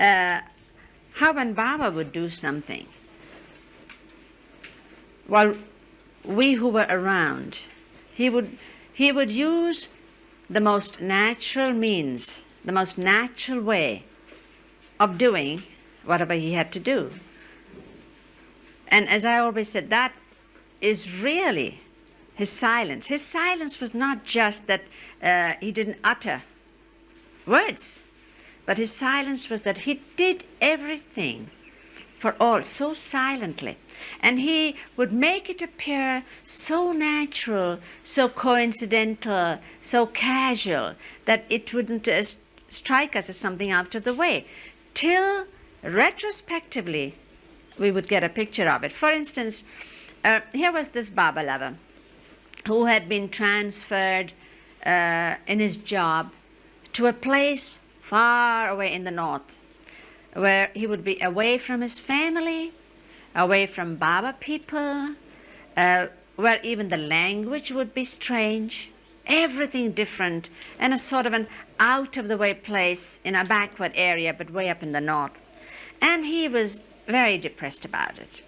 how when Baba would do something, while we who were around, he would use the most natural means, the most natural way of doing whatever he had to do. And as I always said, that is really his silence. His silence was not just that he didn't utter words, but his silence was that he did everything for all so silently. And he would make it appear so natural, so coincidental, so casual, that it wouldn't strike us as something out of the way, till retrospectively we would get a picture of it. For instance, here was this Baba lover who had been transferred in his job to a place far away in the north, where he would be away from his family, away from Baba people, where even the language would be strange, everything different, and a sort of an out-of-the-way place in a backward area, but way up in the north. And he was very depressed about it.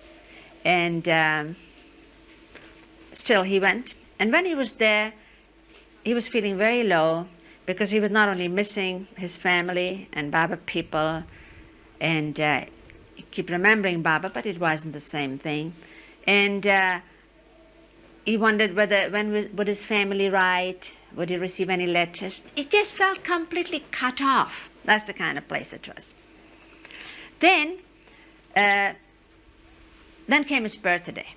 And still he went. And when he was there, he was feeling very low, because he was not only missing his family and Baba people, and he kept remembering Baba, but it wasn't the same thing. And he wondered would his family write, would he receive any letters. It just felt completely cut off. That's the kind of place it was. Then came his birthday,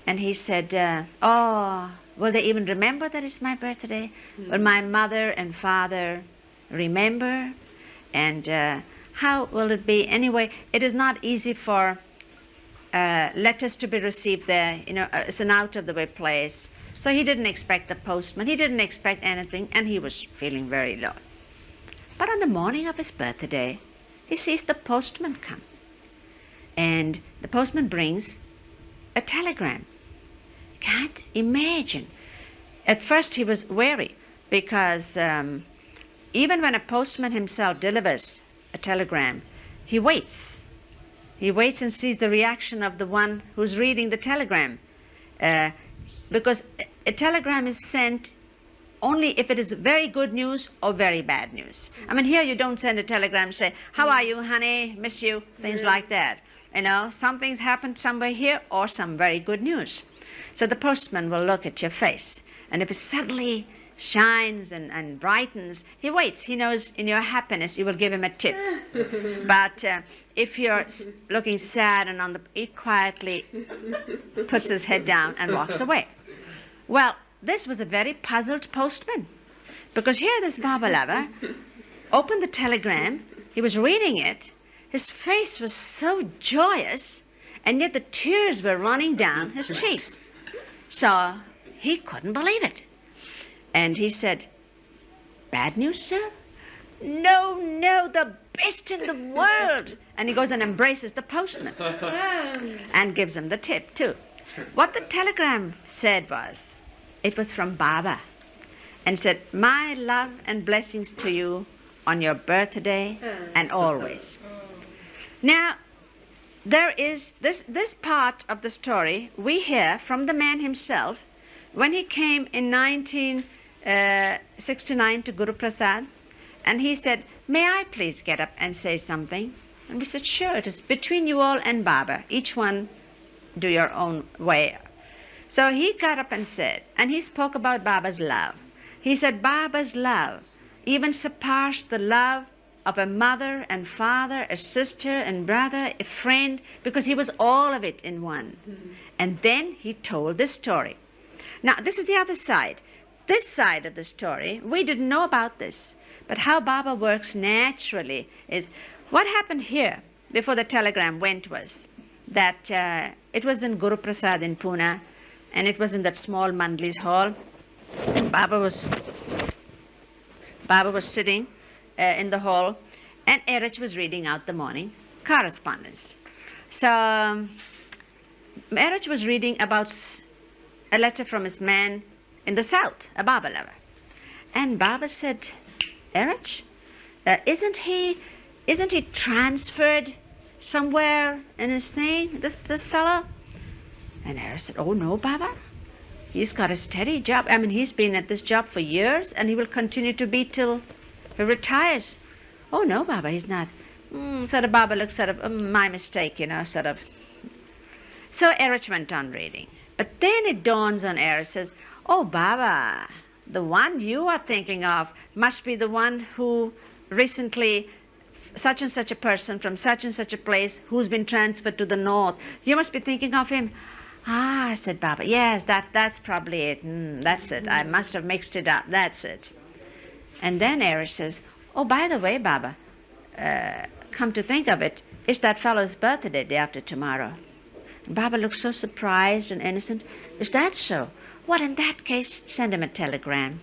and he said, oh, will they even remember that it's my birthday? Will my mother and father remember? And how will it be? Anyway, it is not easy for letters to be received there. You know, it's an out-of-the-way place. So he didn't expect the postman. He didn't expect anything, and he was feeling very low. But on the morning of his birthday, he sees the postman come. And the postman brings a telegram. Can't imagine. At first he was wary, because even when a postman himself delivers a telegram, he waits. He waits and sees the reaction of the one who's reading the telegram. Because a telegram is sent only if it is very good news or very bad news. I mean, here you don't send a telegram and say, how are you, honey, miss you, things like that. You know, something's happened somewhere here, or some very good news. So the postman will look at your face, and if it suddenly shines and brightens, he waits. He knows in your happiness you will give him a tip. But if you're looking sad and he quietly puts his head down and walks away. Well, this was a very puzzled postman, because here this Baba lover opened the telegram, he was reading it, his face was so joyous, and yet the tears were running down his cheeks. So he couldn't believe it. And he said, bad news, sir? No, no, the best in the world. And he goes and embraces the postman and gives him the tip, too. What the telegram said was, it was from Baba, and said, my love and blessings to you on your birthday and always. Now, there is this part of the story we hear from the man himself when he came in 1969 to Guru Prasad, and he said, may I please get up and say something? And we said, sure, it is between you all and Baba. Each one do your own way. So he got up and said, and he spoke about Baba's love. He said, Baba's love even surpassed the love of a mother and father, a sister and brother, a friend, because he was all of it in one. And then he told this story. Now, this is the other side. This side of the story, we didn't know about this, but how Baba works naturally is, what happened here before the telegram went was that it was in Guru Prasad in Pune, and it was in that small mandali's hall. And Baba was sitting in the hall, and Erich was reading out the morning correspondence. So Erich was reading about a letter from his man in the south, a Baba lover. And Baba said, Erich, isn't he isn't he transferred somewhere in his thing, this fellow? And Ayaz said, oh no, Baba. He's got a steady job. I mean, he's been at this job for years, and he will continue to be till he retires. Oh no, Baba, he's not. Sort of Baba looks sort of, my mistake, sort of. So Ayaz went on reading. But then it dawns on Ayaz, says, oh, Baba, the one you are thinking of must be the one who recently, such and such a person from such and such a place who's been transferred to the north. You must be thinking of him. Ah, said Baba, yes, that's probably it. That's it. I must have mixed it up. That's it. And then Ayaz says, oh, by the way, Baba, come to think of it, it's that fellow's birthday day after tomorrow. And Baba looks so surprised and innocent. Is that so? Well, in that case, send him a telegram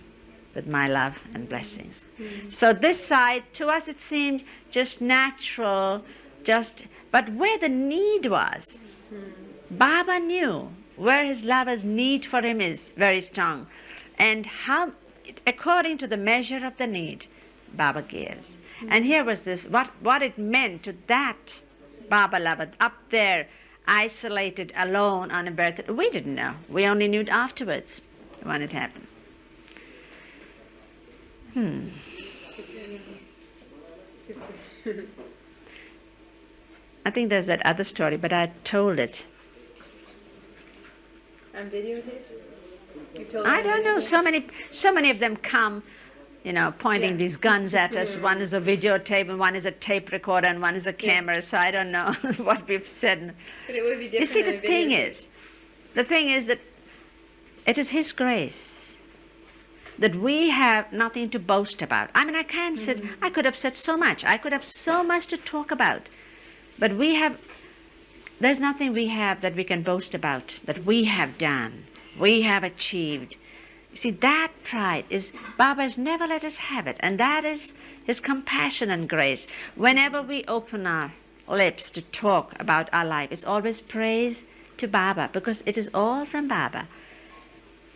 with my love and blessings. So this side, to us it seemed just natural, but where the need was, Baba knew where his lover's need for him is very strong, and how, according to the measure of the need, Baba gives. And here was this, what it meant to that Baba lover up there, isolated, alone on a birthday. We didn't know. We only knew afterwards when it happened. I think there's that other story, but I told it. On videotape? You told I don't know. So many of them come, pointing these guns at us. One is a videotape, and one is a tape recorder, and one is a camera. So I don't know what we've said. But it would be different. You see, the thing is that it is His grace that we have nothing to boast about. I mean, I can't sit. I could have said so much. I could have so much to talk about, but there's nothing we have that we can boast about, that we have done, we have achieved. You see, that pride is, Baba has never let us have it, and that is His compassion and grace. Whenever we open our lips to talk about our life, it's always praise to Baba, because it is all from Baba.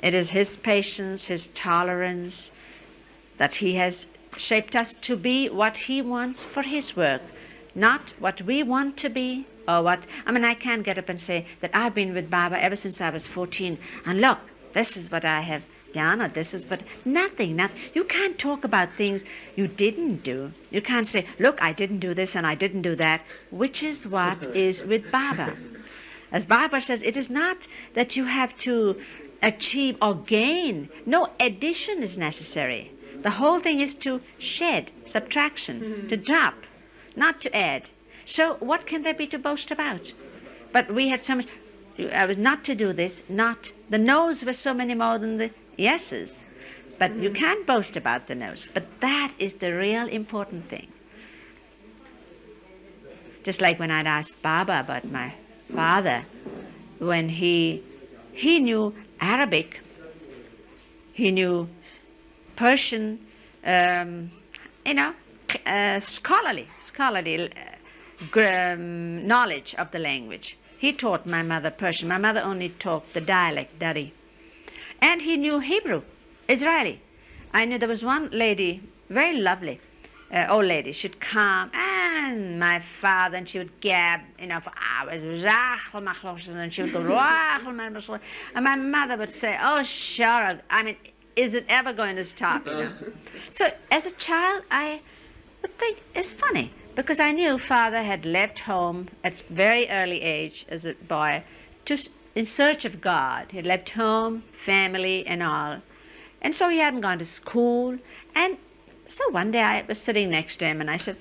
It is His patience, His tolerance, that He has shaped us to be what He wants for His work, not what we want to be. I can't get up and say that I've been with Baba ever since I was 14, and look, this is what I have done, or this is what, nothing. You can't talk about things you didn't do. You can't say, look, I didn't do this and I didn't do that, which is what is with Baba. As Baba says, it is not that you have to achieve or gain. No addition is necessary. The whole thing is to shed, subtraction, to drop, not to add. So what can there be to boast about? But we had so much, I was not to do this, not, the no's were so many more than the yeses. But you can't boast about the no's. But that is the real important thing. Just like when I'd asked Baba about my father, when he knew Arabic, he knew Persian, scholarly knowledge of the language. He taught my mother Persian. My mother only taught the dialect, Dari. And he knew Hebrew, Israeli. I knew there was one lady, very lovely, old lady. She'd come, and my father, and she would gab, for hours. And she would go, and my mother would say, oh, sure, is it ever going to stop? So as a child, I would think, it's funny, because I knew father had left home at very early age as a boy in search of God. He had left home, family, and all. And so he hadn't gone to school. And so one day I was sitting next to him, and I said,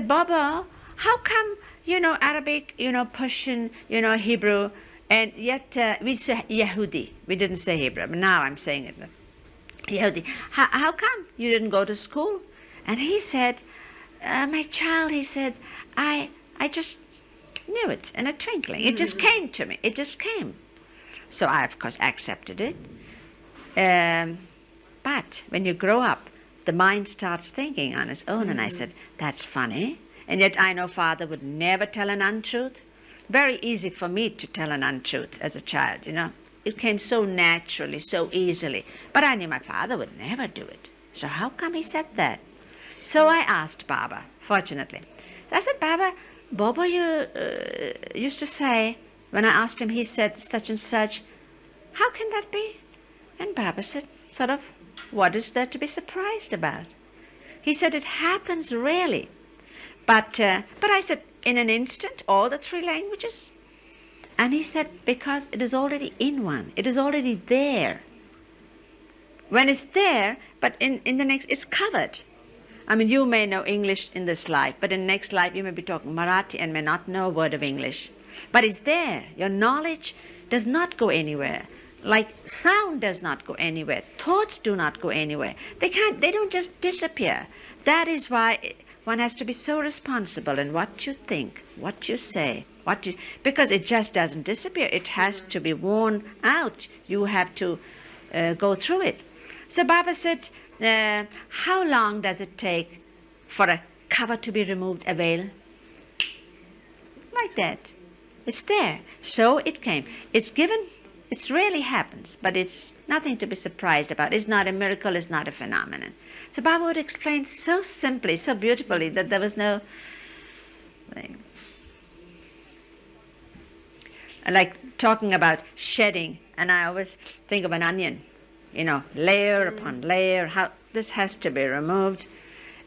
Baba, how come you know Arabic, Persian, Hebrew, and yet we say Yehudi. We didn't say Hebrew, but now I'm saying it. Yehudi. How come you didn't go to school? And he said, my child, he said, I just knew it in a twinkling. It just came to me. It just came. So I, of course, accepted it. But when you grow up, the mind starts thinking on its own. And I said, that's funny. And yet I know father would never tell an untruth. Very easy for me to tell an untruth as a child, It came so naturally, so easily. But I knew my father would never do it. So how come he said that? So I asked Baba, fortunately. So I said, Baba, Bobo used to say, when I asked him, he said such and such. How can that be? And Baba said, sort of, what is there to be surprised about? He said, it happens rarely. But I said, in an instant, all the three languages? And he said, because it is already in one. It is already there. When it's there, but in the next, it's covered. I mean, you may know English in this life, but in the next life you may be talking Marathi and may not know a word of English. But it's there. Your knowledge does not go anywhere. Like sound does not go anywhere. Thoughts do not go anywhere. They don't just disappear. That is why one has to be so responsible in what you think, what you say, because it just doesn't disappear. It has to be worn out. You have to go through it. So Baba said, how long does it take for a cover to be removed, a veil? Like that. It's there. So it came. It's given. It rarely happens, but it's nothing to be surprised about. It's not a miracle. It's not a phenomenon. So Baba would explain so simply, so beautifully, that there was no thing. Like talking about shedding, and I always think of an onion, layer upon layer, how this has to be removed.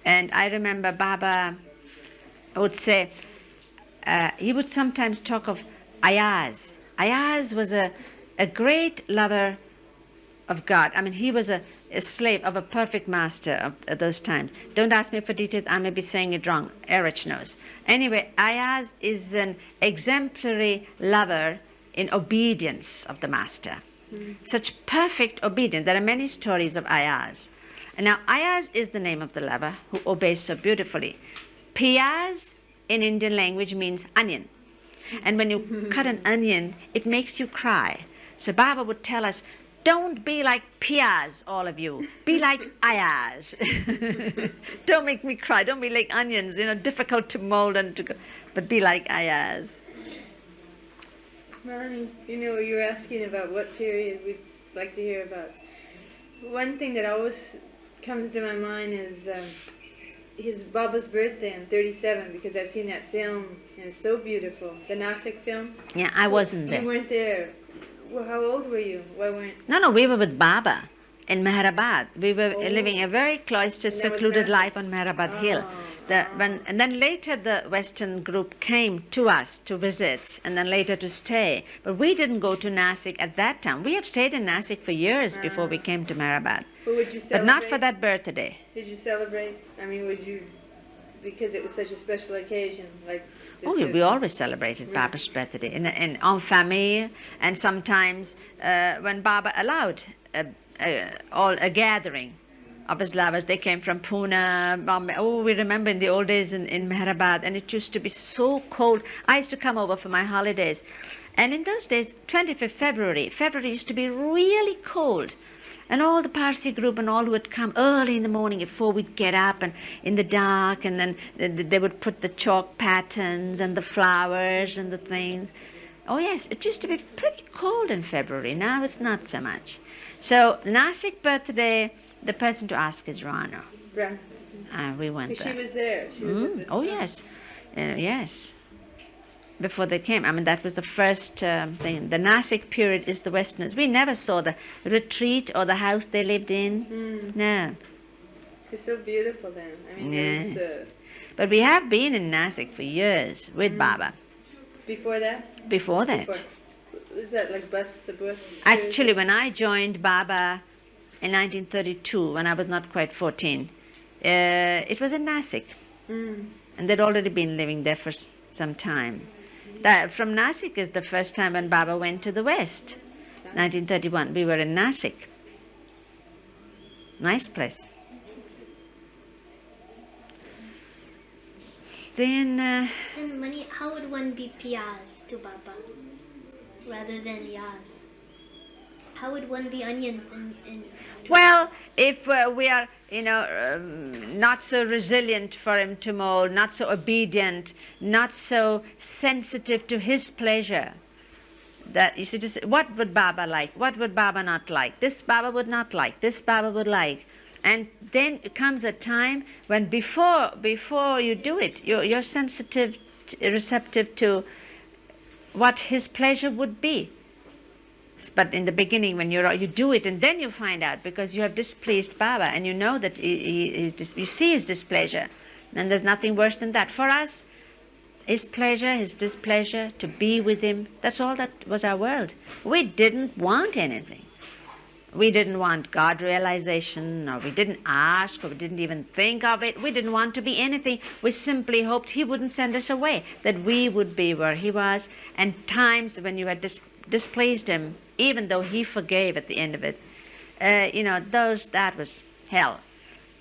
And I remember Baba would say, he would sometimes talk of Ayaz. Ayaz was a great lover of God. I mean, he was a slave of a perfect master of those times. Don't ask me for details. I may be saying it wrong. Erich knows. Anyway, Ayaz is an exemplary lover in obedience of the master. Such perfect obedience. There are many stories of Ayaz. And now, Ayaz is the name of the lover who obeys so beautifully. Piyaz in Indian language means onion. And when you cut an onion, it makes you cry. So Baba would tell us, don't be like Piyaz, all of you. Be like Ayaz. Don't make me cry. Don't be like onions, difficult to mold but be like Ayaz. Mommy, you were asking about what period we'd like to hear about. One thing that always comes to my mind is his Baba's birthday on 37, because I've seen that film and it's so beautiful. The Nasik film. Yeah, I wasn't there. You weren't there. Well, how old were you? Why weren't? No, we were with Baba in Meherabad. We were living a very cloistered, secluded life on Meherabad Hill. And then later the Western group came to us to visit and then later to stay. But we didn't go to Nasik at that time. We have stayed in Nasik for years before we came to Meherabad. But would you celebrate? But not for that birthday. Did you celebrate? I mean, would you, because it was such a special occasion, like... We always celebrated Baba's birthday in en famille, and sometimes when Baba allowed a gathering of his lovers. They came from Pune. We remember in the old days in Meherabad, and it used to be so cold. I used to come over for my holidays. And in those days, 25th February used to be really cold. And all the Parsi group and all who would come early in the morning before we'd get up and in the dark, and then they would put the chalk patterns and the flowers and the things. Oh yes, it used to be pretty cold in February. Now it's not so much. So Nasik birthday, the person to ask is Rana. We went there. She was there. She was Oh yes, yes. Before they came. I mean, that was the first thing. The Nasik period is the Westerners. We never saw the retreat or the house they lived in. No. It's so beautiful then. I mean, yes. But we have been in Nasik for years with Baba. Before that? Before that. Is that like the bus? Actually, when I joined Baba in 1932, when I was not quite 14, it was in Nasik. And they'd already been living there for some time. From Nasik is the first time when Baba went to the West. 1931, we were in Nasik. Nice place. Then... And Mani, how would one be Piyaz to Baba rather than Yaz? How would one be onions in Well, if we are, not so resilient for him to mold, not so obedient, not so sensitive to his pleasure, that you see, just what would Baba like? What would Baba not like? This Baba would not like. This Baba would like. And then comes a time when before you do it, you're sensitive, receptive to what his pleasure would be. But in the beginning, when you do it, and then you find out, because you have displeased Baba, and you know that you see his displeasure, and there's nothing worse than that. For us, his pleasure, his displeasure, to be with him, that's all that was our world. We didn't want anything. We didn't want God realization, or we didn't ask, or we didn't even think of it. We didn't want to be anything. We simply hoped he wouldn't send us away, that we would be where he was. And times when you had displeased him, even though he forgave at the end of it, that was hell.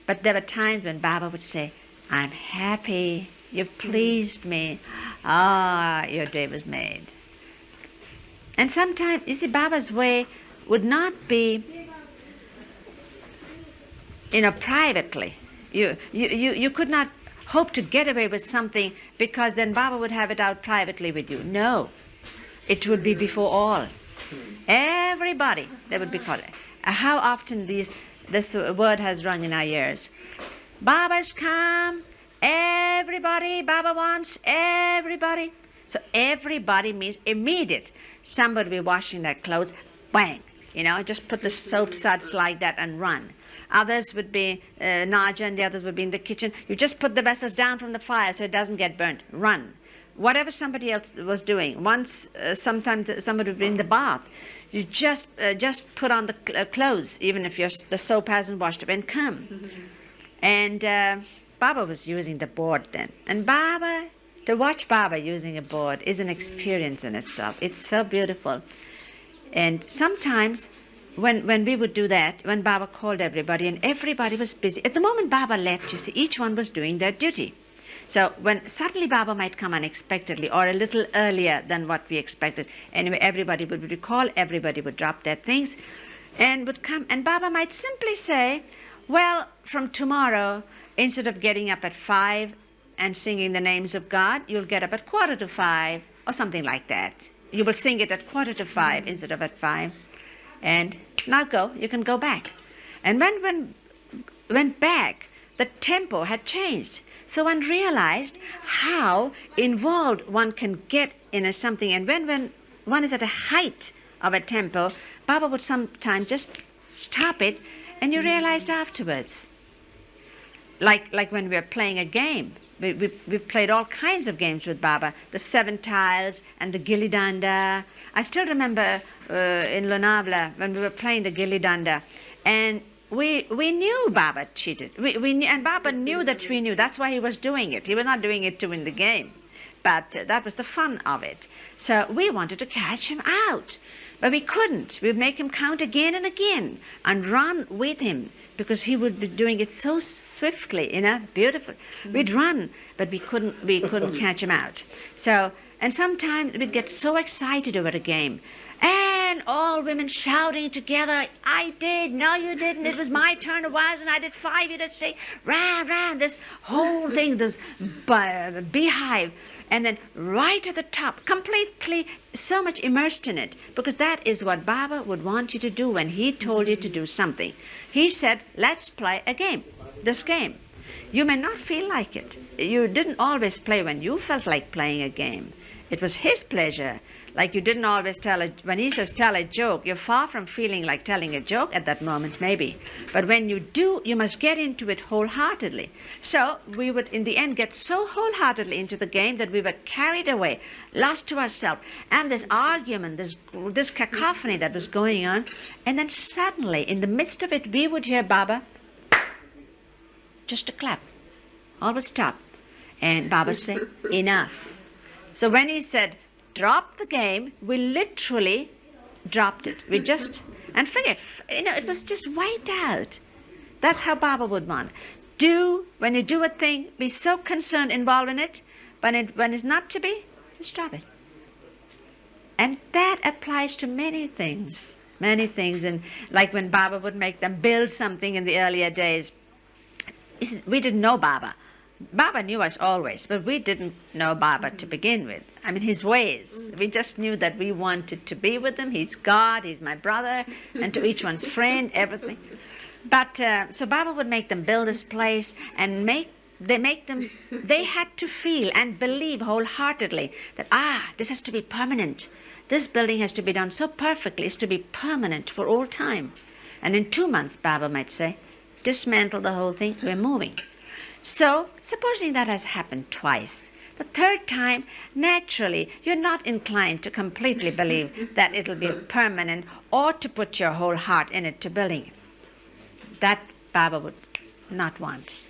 But there were times when Baba would say, I'm happy, you've pleased me, your day was made. And sometimes, you see, Baba's way would not be, privately. You could not hope to get away with something because then Baba would have it out privately with you. No, it would be before all. Everybody, they would be called. How often this word has rung in our ears. Baba's come, everybody, Baba wants everybody. So everybody means immediate. Somebody will be washing their clothes, bang, just put the soap suds like that and run. Others would be Naja, and the others would be in the kitchen. You just put the vessels down from the fire so it doesn't get burnt. Run. Whatever somebody else was doing. Once, sometimes somebody would be in the bath. You just put on the clothes, even if the soap hasn't washed up, and come. Mm-hmm. And Baba was using the board then. And to watch Baba using a board is an experience in itself. It's so beautiful. And sometimes when we would do that, when Baba called everybody and everybody was busy, at the moment Baba left, you see, each one was doing their duty. So when suddenly Baba might come unexpectedly or a little earlier than what we expected, anyway, everybody would recall, everybody would drop their things and would come. And Baba might simply say, well, from tomorrow, instead of getting up at 5 and singing the names of God, you'll get up at 4:45 or something like that. You will sing it at 4:45 instead of at 5. And now go, you can go back. And when went back, the tempo had changed. So one realized how involved one can get in something. And when one is at a height of a tempo, Baba would sometimes just stop it, and you realized afterwards. Like when we were playing a game. We played all kinds of games with Baba. The 7 tiles and the gilli danda. I still remember in Lonavala when we were playing the gilli danda. And we knew Baba cheated. We knew, and Baba knew that we knew. That's why he was doing it. He was not doing it to win the game. But that was the fun of it. So we wanted to catch him out. But we couldn't. We'd make him count again and again and run with him because he would be doing it so swiftly, beautiful. We'd run, but we couldn't catch him out. So, and sometimes we'd get so excited over a game. And all women shouting together, I did, no you didn't, it was my turn, it was, and I did 5, you did 6, ran, this whole thing, this beehive. And then right at the top, completely so much immersed in it, because that is what Baba would want you to do when he told you to do something. He said, let's play a game, this game. You may not feel like it. You didn't always play when you felt like playing a game. It was his pleasure. Like you didn't always when he says tell a joke, you're far from feeling like telling a joke at that moment, maybe. But when you do, you must get into it wholeheartedly. So we would, in the end, get so wholeheartedly into the game that we were carried away, lost to ourselves. And this argument, this cacophony that was going on. And then suddenly, in the midst of it, we would hear Baba, just a clap. All would stop. And Baba would say, enough. So when he said, drop the game, we literally dropped it. We just, and forget, it was just wiped out. That's how Baba would want. When you do a thing, be so concerned, involved in it, when it's not to be, just drop it. And that applies to many things. And like when Baba would make them build something in the earlier days, we didn't know Baba. Baba knew us always, but we didn't know Baba to begin with. I mean, his ways. We just knew that we wanted to be with him. He's God, he's my brother, and to each one's friend, everything. But so Baba would make them build this place and they had to feel and believe wholeheartedly that, this has to be permanent. This building has to be done so perfectly, it's to be permanent for all time. And in 2 months, Baba might say, dismantle the whole thing, we're moving. So, supposing that has happened twice, the third time, naturally, you're not inclined to completely believe that it'll be permanent or to put your whole heart in it to building it. That Baba would not want.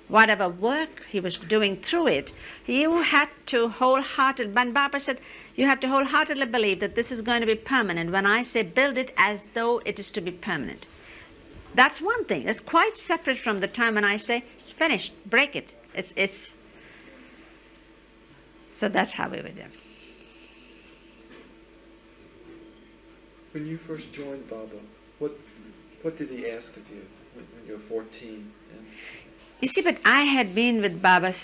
Whatever work he was doing through it, you had to wholeheartedly, when Baba said, you have to wholeheartedly believe that this is going to be permanent. When I say build it as though it is to be permanent. That's one thing. That's quite separate from the time when I say, it's finished, break it. It's. So that's how we would do. When you first joined Baba, what did he ask of you when you were 14? You see, but I had been with Baba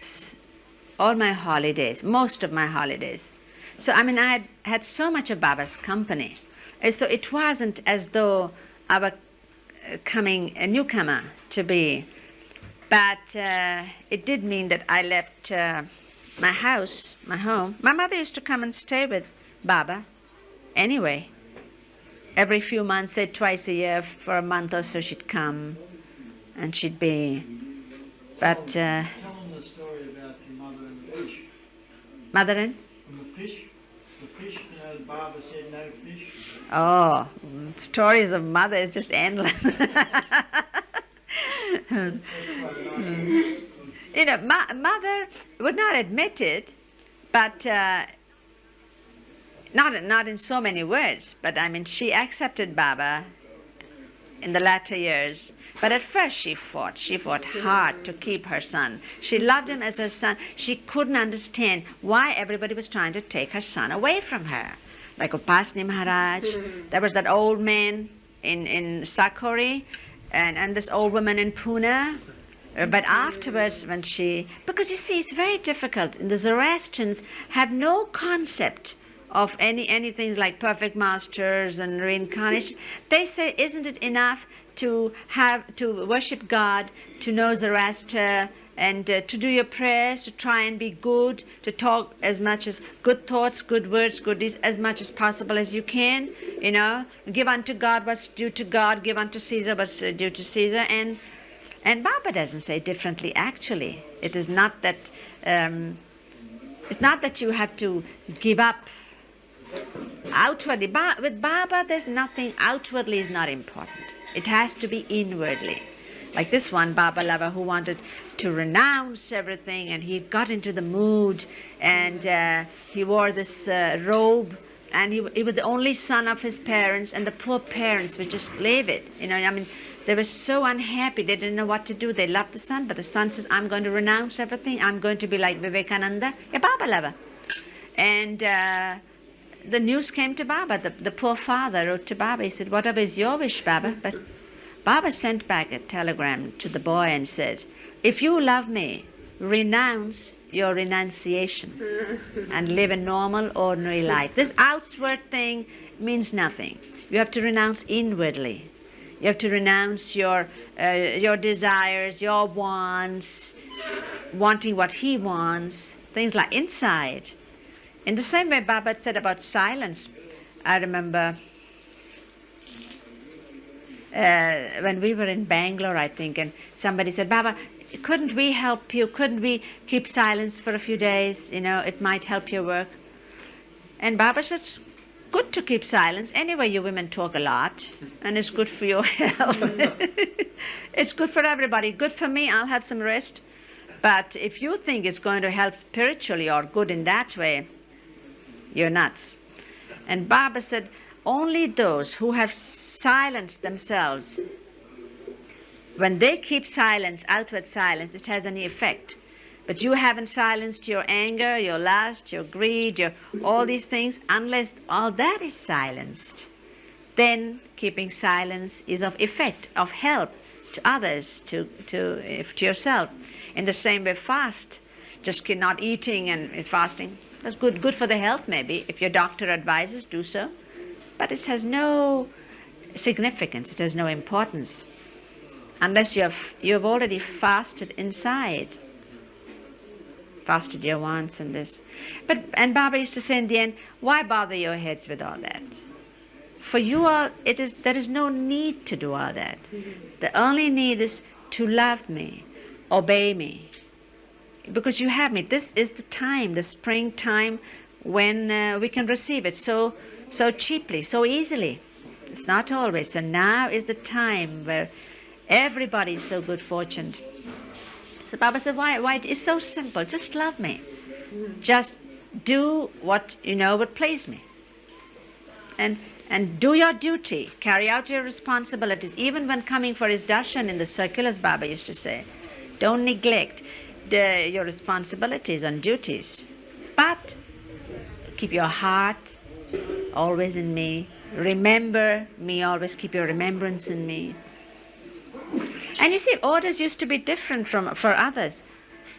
all my holidays, most of my holidays. So, I mean, I had so much of Baba's company. And so it wasn't as though I were coming a newcomer to be. But it did mean that I left my house, my home. My mother used to come and stay with Baba anyway. Every few months, say twice a year, for a month or so she'd come and she'd be. But tell them the story about your mother and the fish. Mother and? And the fish, Baba said no fish. Oh, stories of mother is just endless. You know, mother would not admit it, but not in so many words. But I mean, she accepted Baba in the latter years. But at first she fought. She fought hard to keep her son. She loved him as her son. She couldn't understand why everybody was trying to take her son away from her. Like Upasni Maharaj, there was that old man in Sakori, and this old woman in Pune. But afterwards, when because you see, it's very difficult. The Zoroastrians have no concept of anything like perfect masters and reincarnation. They say, isn't it enough to worship God, to know Zoroaster, and to do your prayers, to try and be good, to talk as much as good thoughts, good words, good deeds, as much as possible as you can, you know, give unto God what's due to God, give unto Caesar what's due to Caesar, and Baba doesn't say differently, actually. It is not that, it's not that you have to give up outwardly. With Baba, there's nothing, outwardly is not important. It has to be inwardly. Like this one Baba lover who wanted to renounce everything, and he got into the mood, and he wore this robe, and he was the only son of his parents, and the poor parents were just livid. You know, I mean, they were so unhappy. They didn't know what to do. They loved the son, but the son says, I'm going to renounce everything. I'm going to be like Vivekananda, a Baba lover. And the news came to Baba. The poor father wrote to Baba. He said, whatever is your wish, Baba. But Baba sent back a telegram to the boy and said, if you love me, renounce your renunciation and live a normal, ordinary life. This outward thing means nothing. You have to renounce inwardly. You have to renounce your desires, your wants, wanting what he wants, things like inside. In the same way Baba said about silence. I remember when we were in Bangalore, I think, and somebody said, Baba, couldn't we help you? Couldn't we keep silence for a few days? You know, it might help your work. And Baba said, it's good to keep silence. Anyway, you women talk a lot, and it's good for your health. It's good for everybody. Good for me, I'll have some rest. But if you think it's going to help spiritually or good in that way, you're nuts. And Baba said, only those who have silenced themselves, when they keep silence, outward silence, it has any effect. But you haven't silenced your anger, your lust, your greed, all these things, unless all that is silenced. Then keeping silence is of effect, of help to others, to yourself. In the same way, fast, just not eating and fasting. That's good for the health maybe. If your doctor advises, do so. But it has no significance, it has no importance. unless you've already fasted inside. Fasted your wants and this. And Baba used to say in the end, why bother your heads with all that? For you all, there is no need to do all that. The only need is to love me, obey me, because you have me. This is the time, the springtime, when we can receive it so cheaply, so easily. It's not always. So now is the time where everybody is so good fortuned. So Baba said, why? It's so simple. Just love me. Just do what you know would please me. And do your duty. Carry out your responsibilities. Even when coming for his darshan in the circulars, Baba used to say, don't neglect your responsibilities and duties. But keep your heart always in me. Remember me, always keep your remembrance in me. And you see, orders used to be different for others.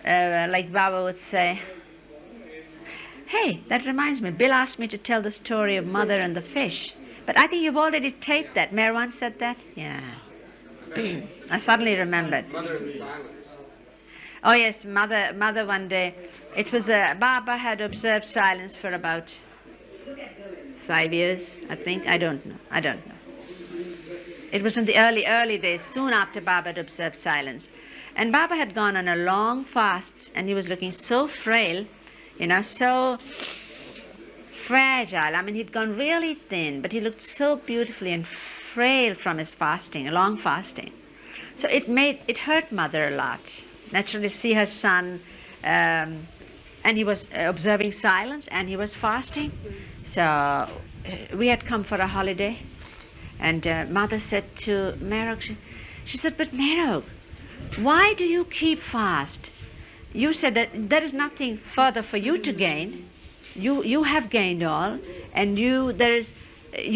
Like Baba would say, hey, that reminds me, Bill asked me to tell the story of Mother and the fish. But I think you've already taped that. Meherabad said that? Yeah. I suddenly remembered. Mother in silence. Oh yes, Mother one day. It was Baba had observed silence for about 5 years, I think. I don't know. It was in the early days, soon after Baba had observed silence. And Baba had gone on a long fast, and he was looking so frail, so fragile. I mean, he'd gone really thin, but he looked so beautifully and frail from his fasting, a long fasting. So it hurt Mother a lot. Naturally, see her son, and he was observing silence, and he was fasting. So we had come for a holiday, and Mother said to Meherabad, she said, but Meherabad, why do you keep fast? You said that there is nothing further for you to gain. You have gained all, and you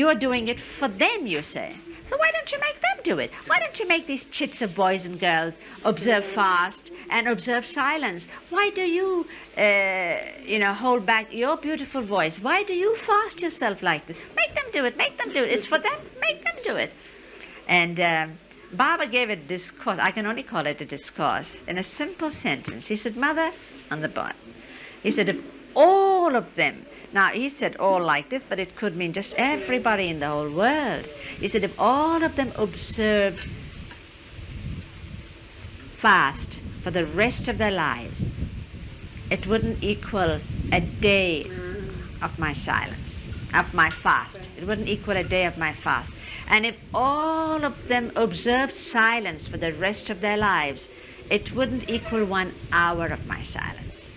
are doing it for them, you say. So why don't you make them do it? Why don't you make these chits of boys and girls observe fast and observe silence? Why do you, hold back your beautiful voice? Why do you fast yourself like this? Make them do it. Make them do it. It's for them. Make them do it. And Baba gave a discourse. I can only call it a discourse in a simple sentence. He said, Mother, on the board. He said, if all of them. Now, he said all like this, but it could mean just everybody in the whole world. He said if all of them observed fast for the rest of their lives, it wouldn't equal a day of my silence, of my fast. It wouldn't equal a day of my fast. And if all of them observed silence for the rest of their lives, it wouldn't equal 1 hour of my silence.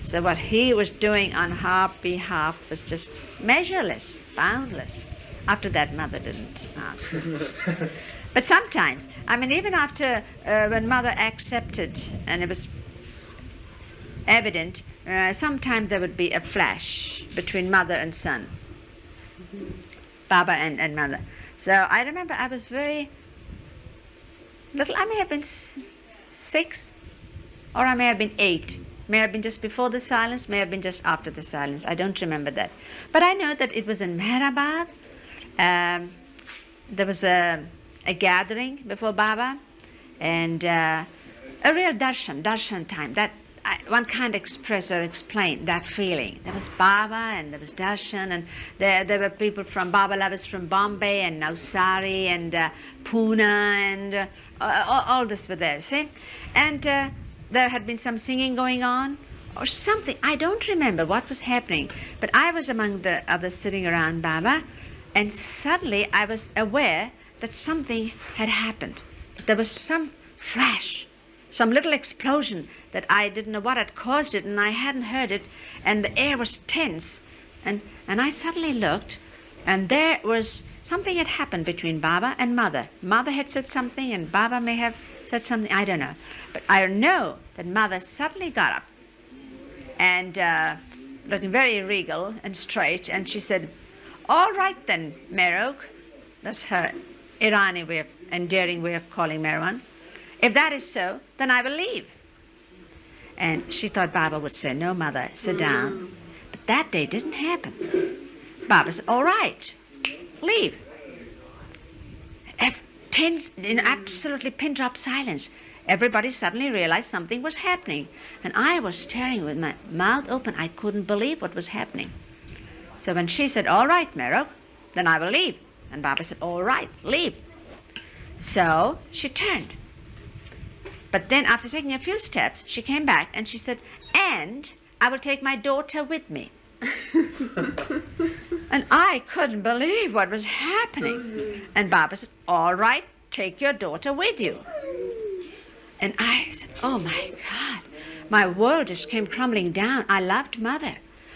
So what he was doing on her behalf was just measureless, boundless. After that, Mother didn't ask. But sometimes, I mean, even after when Mother accepted, and it was evident, sometimes there would be a flash between Mother and son, Baba and Mother. So I remember I was very little. I may have been 6, or I may have been 8. May have been just before the silence, may have been just after the silence. I don't remember that. But I know that it was in Meherabad. There was a gathering before Baba, and a real darshan time. That one can't express or explain that feeling. There was Baba and there was darshan, and there were people from Baba lovers from Bombay and Navsari and Pune, and all this were there, see? And there had been some singing going on or something. I don't remember what was happening, but I was among the others sitting around Baba, and suddenly I was aware that something had happened. There was some flash, some little explosion that I didn't know what had caused it, and I hadn't heard it, and the air was tense. And I suddenly looked, and there was something had happened between Baba and Mother. Mother had said something, and Baba may have said something, I don't know. But I know that Mother suddenly got up and looking very regal and straight, and she said, all right then, Meherabad. That's her Irani way of, endearing way of calling Meherabad. If that is so, then I will leave. And she thought Baba would say, no, Mother, sit down. But that day didn't happen. Baba said, all right, leave. absolutely pin drop silence. Everybody suddenly realized something was happening. And I was staring with my mouth open. I couldn't believe what was happening. So when she said, all right, Mero, then I will leave. And Baba said, all right, leave. So she turned. But then after taking a few steps, she came back and she said, and I will take my daughter with me. And I couldn't believe what was happening. And Baba said, all right, take your daughter with you. And I said, oh my God, my world just came crumbling down. I loved Mother,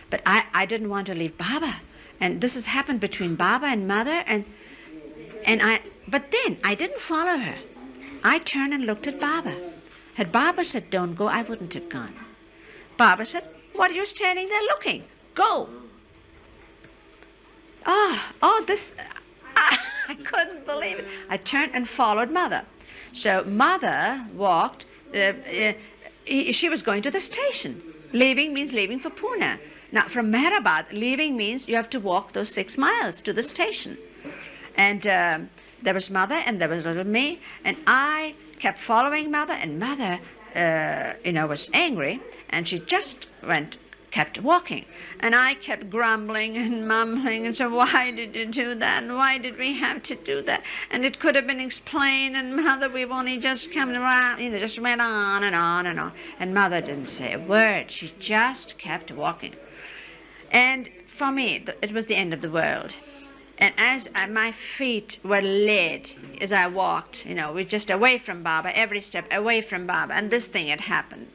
but I didn't want to leave Baba. And this has happened between Baba and Mother, but then I didn't follow her. I turned and looked at Baba. Had Baba said, don't go, I wouldn't have gone. Baba said, what are you standing there looking? Go. I couldn't believe it. I turned and followed Mother. So Mother walked, she was going to the station. Leaving means leaving for Pune. Now from Meherabad, leaving means you have to walk those 6 miles to the station. And there was Mother and there was little me, and I kept following Mother, and Mother, was angry, and she just kept walking. And I kept grumbling and mumbling and said, why did you do that? And why did we have to do that? And it could have been explained, and Mother, we've only just come around, just went on and on and on. And Mother didn't say a word. She just kept walking. And for me, it was the end of the world. And as my feet were led as I walked, we're just away from Baba, every step away from Baba, and this thing had happened.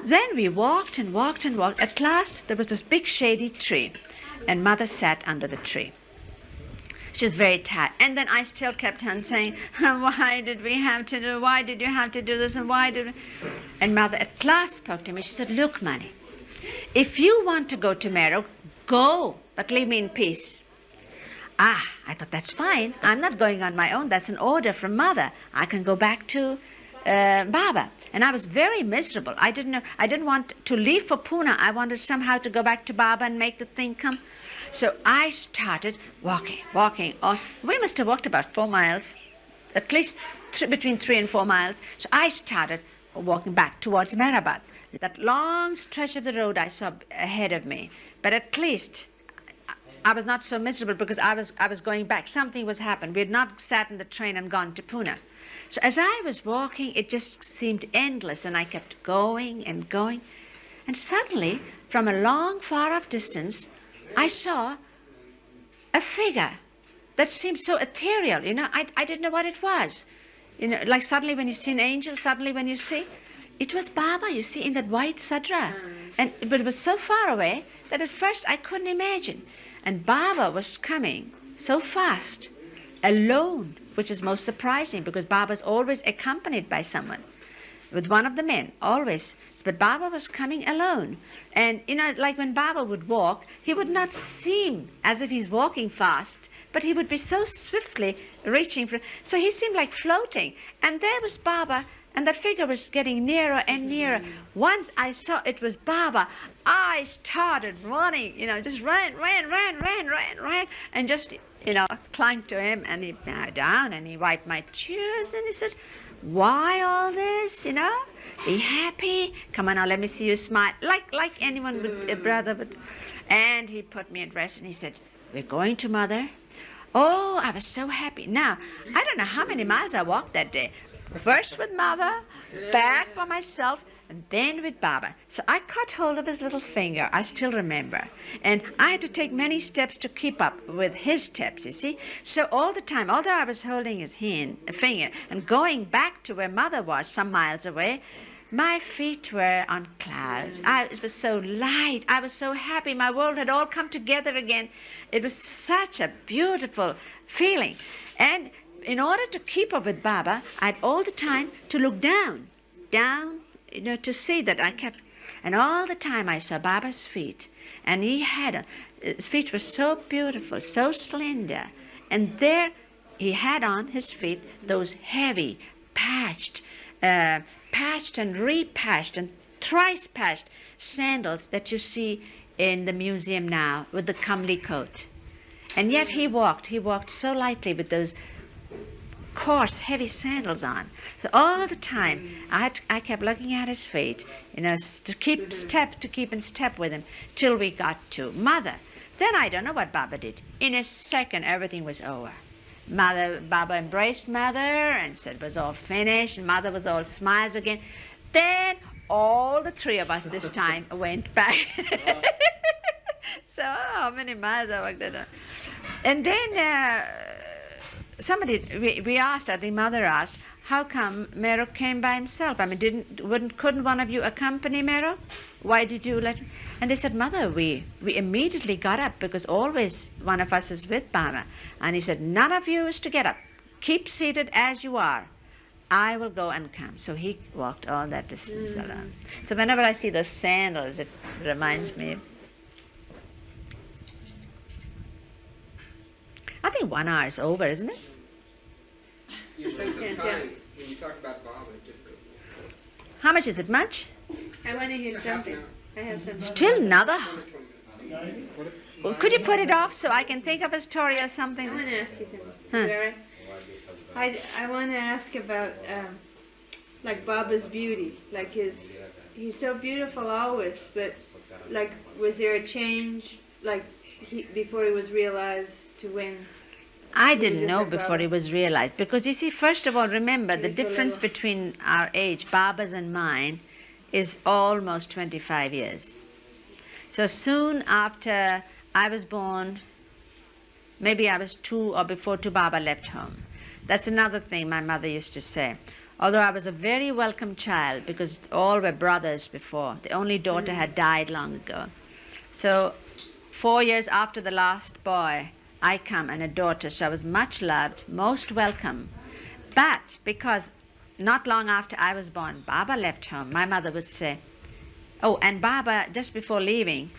Then we walked and walked and walked. At last, there was this big shady tree, and Mother sat under the tree. She was very tired. And then I still kept on saying, why did you have to do this, and why did we? And Mother at last spoke to me. She said, look, Mani, if you want to go to Mero, go, but leave me in peace. I thought, that's fine. I'm not going on my own. That's an order from Mother. I can go back to Baba. And I was very miserable. I didn't want to leave for Pune. I wanted somehow to go back to Baba and make the thing come. So I started walking on. We must have walked about 4 miles, at least between 3 and 4 miles. So I started walking back towards Meherabad. That long stretch of the road I saw ahead of me. But at least I was not so miserable because I was going back. Something was happened. We had not sat in the train and gone to Pune. So as I was walking, it just seemed endless, and I kept going and going. And suddenly, from a long, far-off distance, I saw a figure that seemed so ethereal. I didn't know what it was. Like suddenly when you see an angel, suddenly when you see, it was Baba, you see, in that white sadra. But it was so far away that at first I couldn't imagine. And Baba was coming so fast, alone, which is most surprising because Baba's always accompanied by someone, with one of the men, always. But Baba was coming alone. And, like when Baba would walk, he would not seem as if he's walking fast, but he would be so swiftly reaching for. So he seemed like floating. And there was Baba, and that figure was getting nearer and nearer. Once I saw it was Baba, I started running, just ran, and just, clung to him, and he bowed down, and he wiped my tears, and he said, why all this, Be happy. Come on now, let me see you smile. Like anyone would, a brother would. And he put me at rest, and he said, we're going to Mother. Oh, I was so happy. Now, I don't know how many miles I walked that day. First with Mother, back by myself, and then with Baba. So I caught hold of his little finger, I still remember. And I had to take many steps to keep up with his steps, you see. So all the time, although I was holding his finger, and going back to where Mother was, some miles away, my feet were on clouds. It was so light. I was so happy. My world had all come together again. It was such a beautiful feeling. And in order to keep up with Baba, I had all the time to look down, to see that I kept. And all the time I saw Baba's feet. And his feet were so beautiful, so slender. And there he had on his feet those heavy, patched and repatched and thrice patched sandals that you see in the museum now with the Kamli coat. And yet he walked so lightly with those coarse, heavy sandals on. So all the time, I kept looking at his feet, to keep in step with him, till we got to Mother. Then I don't know what Baba did. In a second, everything was over. Baba embraced Mother and said it was all finished, and Mother was all smiles again. Then all the three of us this time went back. So how many miles I walked that? And then we asked, I think Mother asked, how come Mero came by himself? I mean, couldn't one of you accompany Mero? Why did you let him? And they said, Mother, we immediately got up because always one of us is with Baba. And he said, none of you is to get up. Keep seated as you are. I will go and come. So he walked all that distance alone. So whenever I see those sandals, it reminds me. I think 1 hour is over, isn't it? Your sense of time, when you talk about Baba, it just goes. How much is it? Much? I want to hear something. I have something. Still another? Well, could you put it off so I can think of a story or something? I want to ask you something. Is that right? I want to ask about like Baba's beauty. Like he's so beautiful always, but like was there a change like before he was realized to when? I didn't know before it was realized, because you see, first of all, remember the difference between our age, Baba's and mine, is almost 25 years. So soon after I was born, maybe I was 2 or before 2, Baba left home. That's another thing my mother used to say. Although I was a very welcome child, because all were brothers before. The only daughter had died long ago. So 4 years after the last boy, I come and a daughter, so I was much loved, most welcome. But because not long after I was born, Baba left home, my mother would say, oh, and Baba, just before leaving,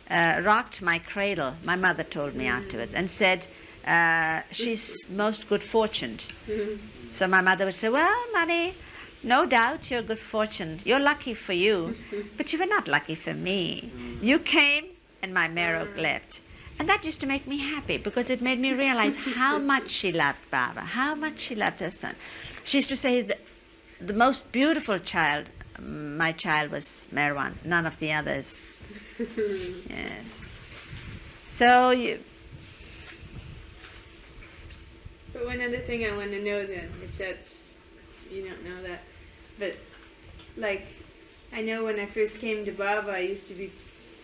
rocked my cradle, my mother told me afterwards, and said, she's most good fortuned. So my mother would say, well, Mani, no doubt you're good fortuned. You're lucky for you, but you were not lucky for me. You came and my Mero left. And that used to make me happy, because it made me realize how much she loved Baba, how much she loved her son. She used to say he's the most beautiful child. My child was Merwan, none of the others. Yes. So But one other thing I want to know then, if that's, you don't know that, but like, I know when I first came to Baba, I used to be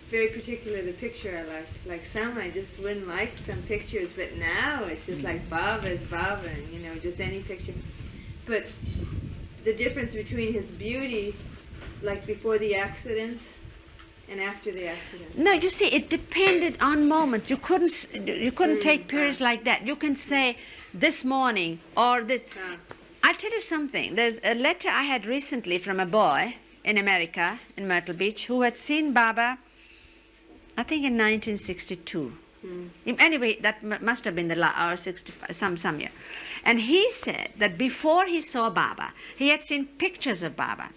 very particular the picture I liked. Like some I just wouldn't like some pictures, but now it's just like Baba is Baba, and just any picture. But the difference between his beauty, like before the accident and after the accident. No, you see, it depended on moment. You couldn't take periods like that. You can say this morning or this. I'll tell you something. There's a letter I had recently from a boy in America, in Myrtle Beach, who had seen Baba, I think in 1962. Anyway, that must have been or 60, some year. And he said that before he saw Baba, he had seen pictures of Baba.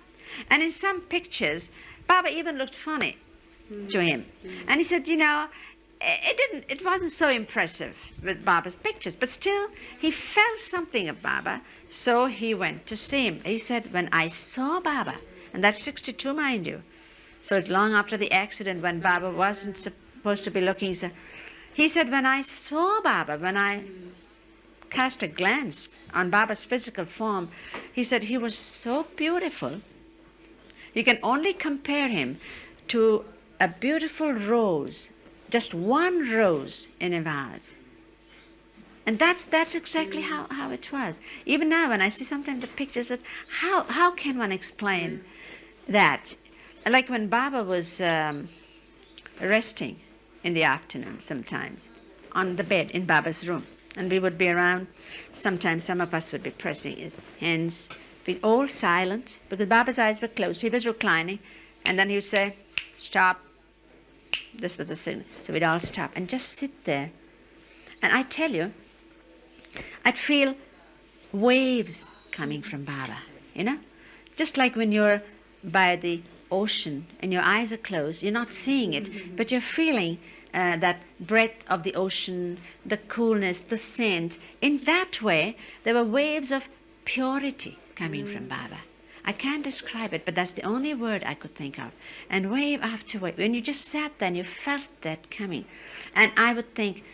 And in some pictures, Baba even looked funny to him. And he said, it wasn't so impressive with Baba's pictures, but still he felt something of Baba, so he went to see him. He said, when I saw Baba, and that's 62, mind you, so it's long after the accident when Baba wasn't supposed to be looking. So he said, when I saw Baba, when I cast a glance on Baba's physical form, he said he was so beautiful. You can only compare him to a beautiful rose, just one rose in a vase. And that's exactly how it was. Even now, when I see sometimes the pictures, how can one explain that? Like when Baba was resting in the afternoon sometimes on the bed in Baba's room, and we would be around, sometimes some of us would be pressing his hands, be all silent, because Baba's eyes were closed. He was reclining, and then he would say, stop. This was a signal. So we'd all stop and just sit there. And I tell you, I'd feel waves coming from Baba, just like when you're by the ocean and your eyes are closed, you're not seeing it, but you're feeling that breath of the ocean, the coolness, the scent. In that way, there were waves of purity coming from Baba. I can't describe it, but that's the only word I could think of. And wave after wave, when you just sat there and you felt that coming. And I would think,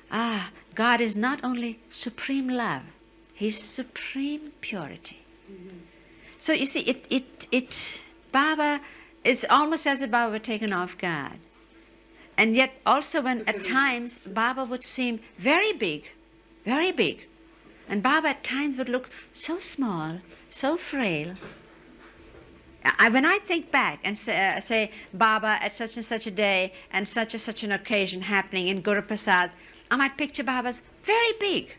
God is not only supreme love, He's supreme purity. So you see, Baba, it's almost as if Baba were taken off guard. And yet also when at times Baba would seem very big, and Baba at times would look so small, so frail. When I think back and say Baba at such and such a day and such an occasion happening in Guru Prasad, I might picture Baba's very big.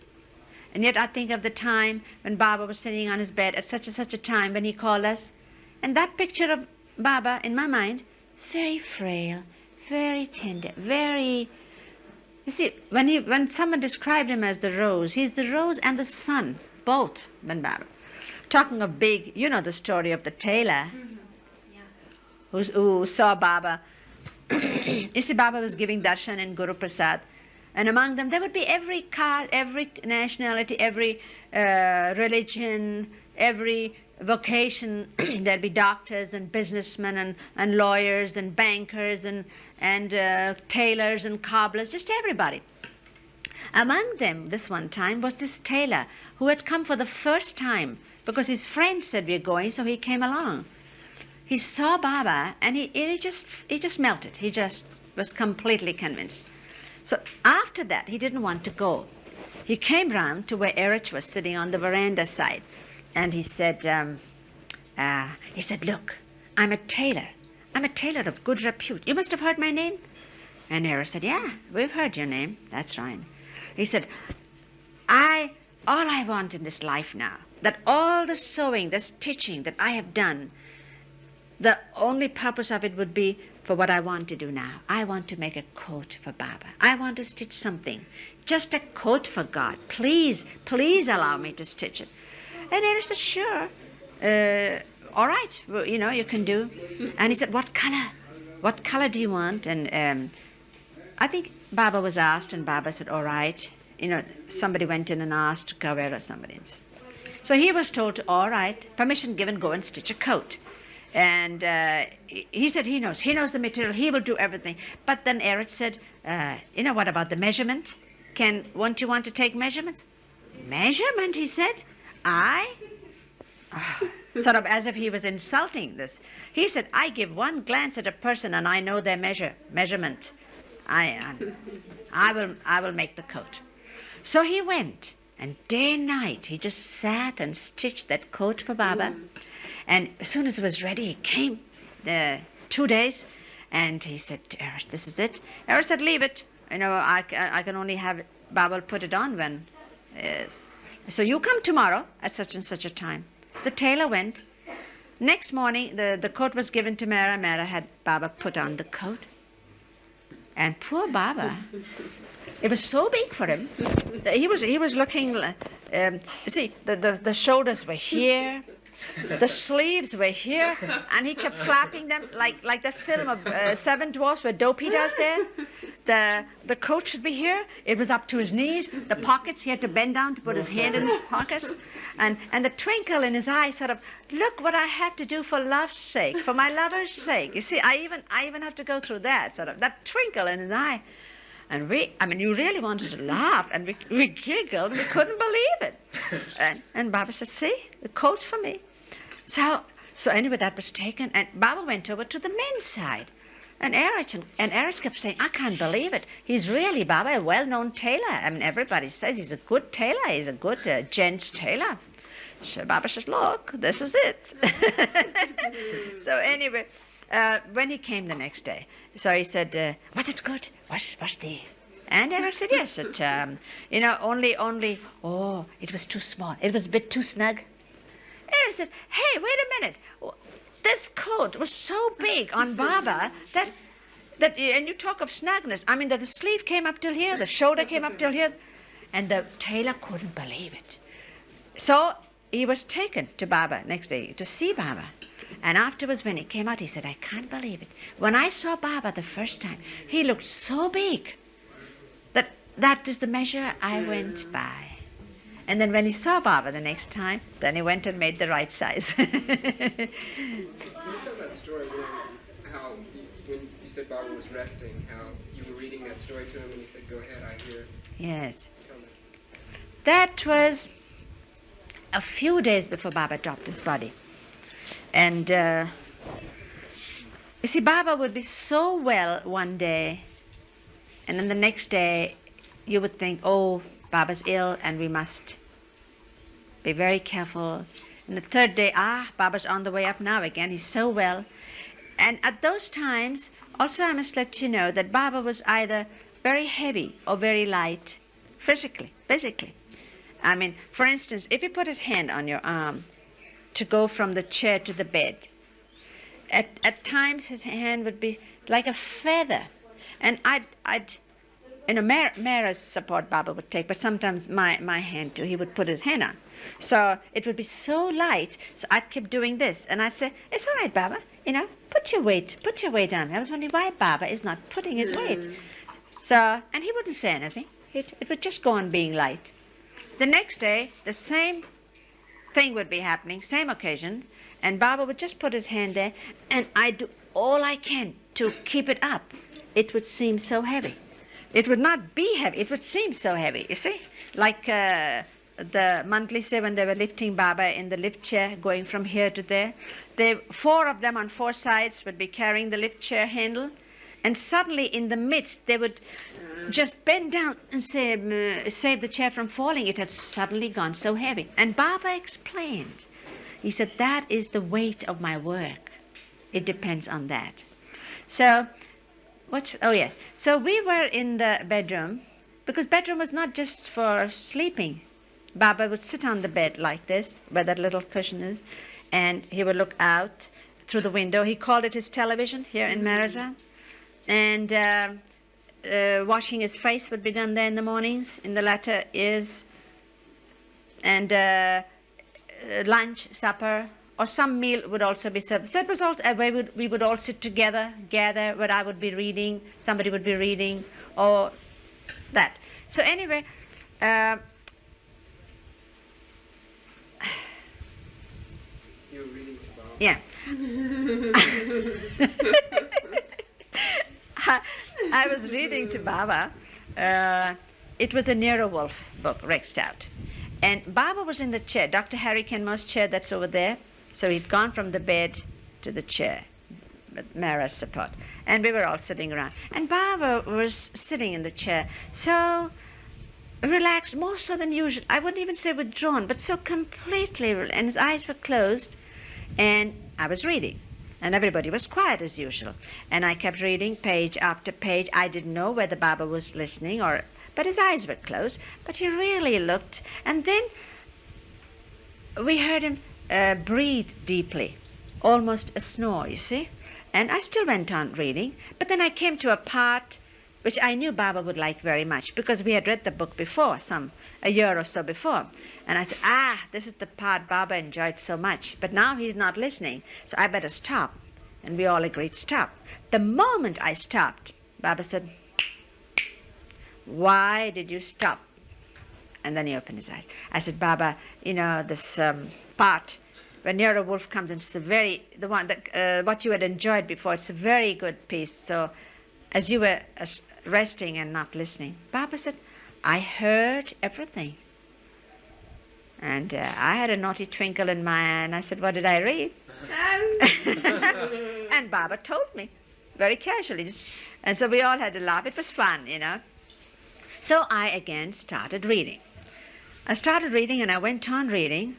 And yet I think of the time when Baba was sitting on his bed at such and such a time when he called us. And that picture of Baba in my mind is very frail, very tender, very... You see, when someone described him as the rose, he's the rose and the sun, both, when Baba. Talking of big, you know the story of the tailor who saw Baba. You see, Baba was giving darshan in Guru Prasad. And among them, there would be every caste, every nationality, every religion, every vocation. There'd be doctors and businessmen and lawyers and bankers and tailors and cobblers, just everybody. Among them, this one time, was this tailor who had come for the first time because his friends said we're going, so he came along. He saw Baba and he just melted. He just was completely convinced. So after that, he didn't want to go. He came round to where Erich was sitting on the veranda side, and he said, look, I'm a tailor. I'm a tailor of good repute. You must have heard my name. And Erich said, yeah, we've heard your name. That's right. He said, all I want in this life now, that all the sewing, the stitching that I have done, the only purpose of it would be for what I want to do now. I want to make a coat for Baba. I want to stitch something. Just a coat for God. Please allow me to stitch it. And Eric said, sure. All right, well, you can do. And he said, what color? What color do you want? And I think Baba was asked, and Baba said, all right. Somebody went in and asked Kavera or somebody. So he was told to, all right, permission given, go and stitch a coat. And he said he knows the material, he will do everything. But then Erich said, what about the measurement? Won't you want to take measurements? Measurement, he said. Sort of as if he was insulting this. He said, I give one glance at a person and I know their measurement. I will make the coat. So he went, and day and night he just sat and stitched that coat for Baba. And as soon as it was ready, he came, 2 days, and he said to Erich, this is it. Erich said, leave it. I can only have Baba put it on when. Yes. So you come tomorrow at such and such a time. The tailor went. Next morning, the coat was given to Mera. Mera had Baba put on the coat. And poor Baba, it was so big for him. He was looking, see, the shoulders were here. The sleeves were here, and he kept flapping them like the film of Seven Dwarfs where Dopey does there. The coat should be here. It was up to his knees. The pockets, he had to bend down to put his hand in his pockets. And the twinkle in his eye sort of, look what I have to do for love's sake, for my lover's sake. You see, I even have to go through that, sort of, that twinkle in his eye. And you really wanted to laugh, and we giggled, we couldn't believe it. And Baba said, see, the coat's for me. So anyway, that was taken, and Baba went over to the men's side. And Erich kept saying, I can't believe it. He's really, Baba, a well-known tailor. Everybody says he's a good tailor. He's a good gents tailor. So Baba says, look, this is it. So anyway, when he came the next day, so he said, was it good? Was the... And Erich said, yes, it, it was too small. It was a bit too snug. Erich said, hey, wait a minute. This coat was so big on Baba that, and you talk of snugness, that the sleeve came up till here, the shoulder came up till here, and the tailor couldn't believe it. So he was taken to Baba next day to see Baba. And afterwards, when he came out, he said, I can't believe it. When I saw Baba the first time, he looked so big that is the measure I went by. And then when he saw Baba the next time, then he went and made the right size. Can you tell that story, how when you said Baba was resting, how you were reading that story to him and he said, go ahead, I hear. Yes. Tell me. That was a few days before Baba dropped his body. And you see, Baba would be so well one day, and then the next day you would think, oh, Baba's ill and we must be very careful. And the third day, Baba's on the way up now again, he's so well. And at those times, also I must let you know that Baba was either very heavy or very light, physically. I mean, for instance, if he put his hand on your arm to go from the chair to the bed, at times his hand would be like a feather. And Mera's support Baba would take, but sometimes my hand too, he would put his hand on. So it would be so light, so I'd keep doing this. And I'd say, it's all right, Baba, put your weight on. I was wondering why Baba is not putting his weight. So, and he wouldn't say anything. It would just go on being light. The next day, the same thing would be happening, same occasion, and Baba would just put his hand there, and I'd do all I can to keep it up. It would seem so heavy. It would not be heavy. It would seem so heavy, you see. Like the mandali say when they were lifting Baba in the lift chair, going from here to there. 4 of them on 4 sides would be carrying the lift chair handle. And suddenly in the midst, they would just bend down and save the chair from falling. It had suddenly gone so heavy. And Baba explained. He said, that is the weight of my work. It depends on that. So... So we were in the bedroom, because bedroom was not just for sleeping. Baba would sit on the bed like this, where that little cushion is, and he would look out through the window. He called it his television here in Meherazad. And washing his face would be done there in the mornings, in the latter years. And lunch, supper, or some meal would also be served. So it was also we would all sit together, gather, where I would be reading, somebody would be reading, or that. So anyway, You were reading to Baba. yeah. I was reading to Baba. It was a Nero Wolfe book, Rex Stout. And Baba was in the chair, Dr. Harry Kenmore's chair that's over there. So he'd gone from the bed to the chair with Mara's support. And we were all sitting around. And Baba was sitting in the chair, so relaxed, more so than usual. I wouldn't even say withdrawn, but so completely, and his eyes were closed. And I was reading. And everybody was quiet as usual. And I kept reading page after page. I didn't know whether Baba was listening, but his eyes were closed. But he really looked. And then we heard him breathe deeply, almost a snore, you see. And I still went on reading. But then I came to a part which I knew Baba would like very much, because we had read the book before, a year or so before. And I said, this is the part Baba enjoyed so much. But now he's not listening, so I better stop. And we all agreed, stop. The moment I stopped, Baba said, why did you stop? And then he opened his eyes. I said, Baba, this part where Nero Wolfe comes in, it's the one that what you had enjoyed before, it's a very good piece. So as you were resting and not listening, Baba said, I heard everything. And I had a naughty twinkle in my eye, and I said, what did I read? And Baba told me, very casually. And so we all had to laugh. It was fun, So I again started reading. I started reading and I went on reading.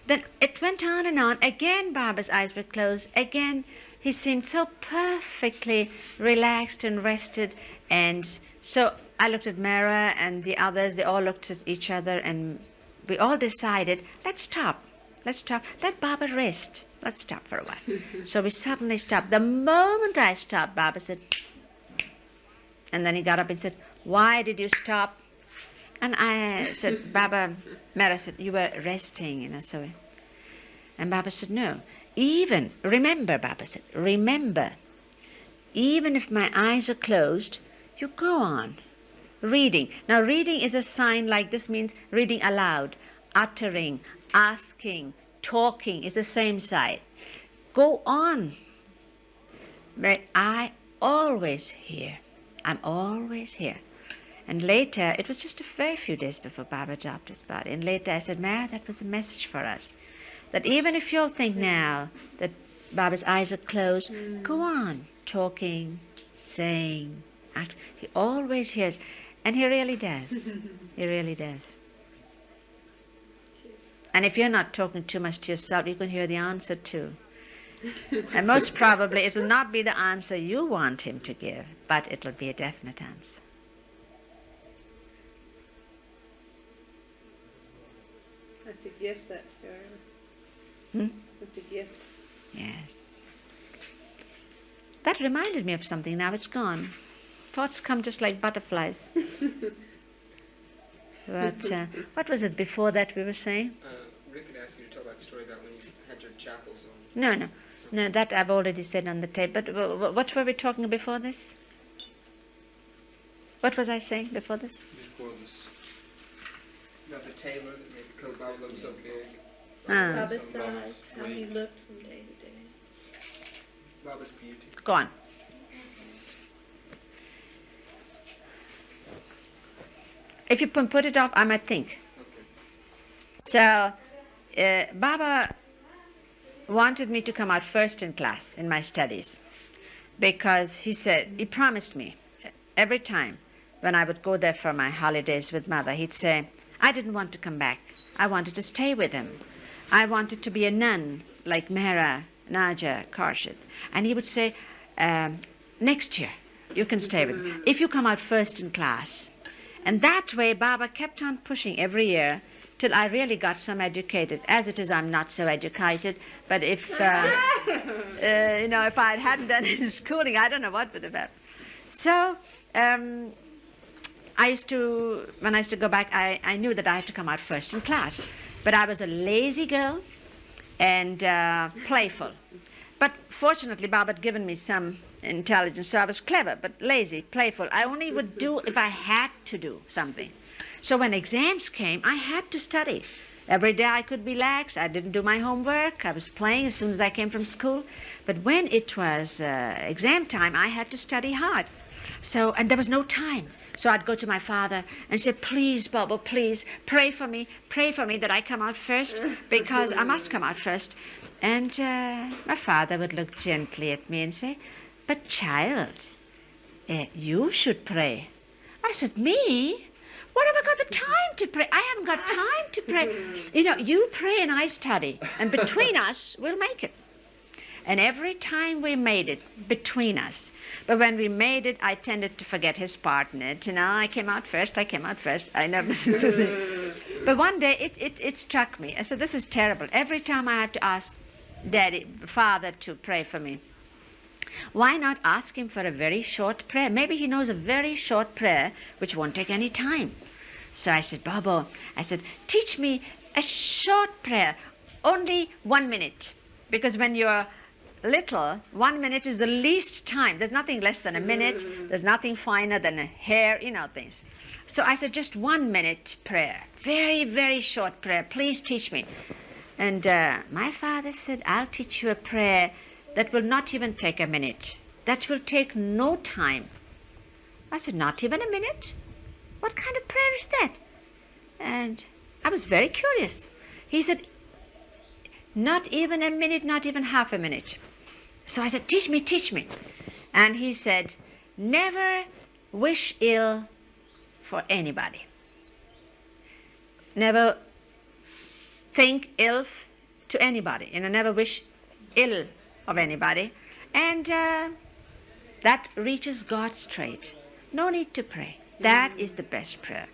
Then it went on and on. Again, Baba's eyes were closed. Again, he seemed so perfectly relaxed and rested. And so I looked at Mera and the others. They all looked at each other, and we all decided, let's stop. Let Baba rest. Let's stop for a while. So we suddenly stopped. The moment I stopped, Baba said, and then he got up and said, why did you stop? And I said, Baba, Mera said, you were resting, so And Baba said, no. Remember, Baba said, remember, even if my eyes are closed, you go on reading. Now, reading is a sign like this, means reading aloud, uttering, asking, talking is the same side. Go on. But I always hear. I'm always here. And later, it was just a very few days before Baba dropped his body. And later I said, Mara, that was a message for us. That even if you'll think now that Baba's eyes are closed, go on talking, saying, act. He always hears. And he really does. He really does. And if you're not talking too much to yourself, you can hear the answer too. And most probably it will not be the answer you want him to give, but it will be a definite answer. That's a gift, that story. That's a gift. Yes. That reminded me of something. Now it's gone. Thoughts come just like butterflies. But what was it before that we were saying? Rick had asked you to tell that story about when you had your chapels on. No, that I've already said on the tape. But what were we talking before this? What was I saying before this? Before this. About the tailor that made the coat Baba look so big. Baba's size, how he looked from day to day. Baba's beauty. Go on. If you put it off, I might think. Okay. So, Baba wanted me to come out first in class in my studies because he promised me every time when I would go there for my holidays with Mother, he'd say, I didn't want to come back. I wanted to stay with him. I wanted to be a nun like Mehra, Naja, Karshid. And he would say, next year you can stay with me if you come out first in class. And that way Baba kept on pushing every year till I really got some educated. As it is, I'm not so educated. But if, if I hadn't done any schooling, I don't know what would have happened. So when I used to go back, I knew that I had to come out first in class. But I was a lazy girl and playful. But fortunately, Baba had given me some intelligence, so I was clever, but lazy, playful. I only would do if I had to do something. So when exams came, I had to study. Every day I could be lax. I didn't do my homework. I was playing as soon as I came from school. But when it was exam time, I had to study hard. And there was no time. So I'd go to my father and say, please, Baba, please, pray for me that I come out first, because I must come out first. And my father would look gently at me and say, but child, you should pray. I said, me? What have I got the time to pray? I haven't got time to pray. You pray and I study, and between us, we'll make it. And every time we made it between us. But when we made it, I tended to forget his part in it. I came out first. I never said the thing. But one day it struck me. I said, this is terrible. Every time I have to ask Father to pray for me. Why not ask him for a very short prayer? Maybe he knows a very short prayer which won't take any time. So I said, Baba, teach me a short prayer, only 1 minute. Because when you're little, 1 minute is the least time. There's nothing less than a minute. There's nothing finer than a hair, things. So I said, just 1 minute prayer. Very, very short prayer. Please teach me. And my father said, I'll teach you a prayer that will not even take a minute. That will take no time. I said, not even a minute? What kind of prayer is that? And I was very curious. He said, not even a minute, not even half a minute. So I said, teach me. And he said, never wish ill for anybody. Never think ill to anybody. Never wish ill of anybody. And that reaches God straight. No need to pray. That is the best prayer.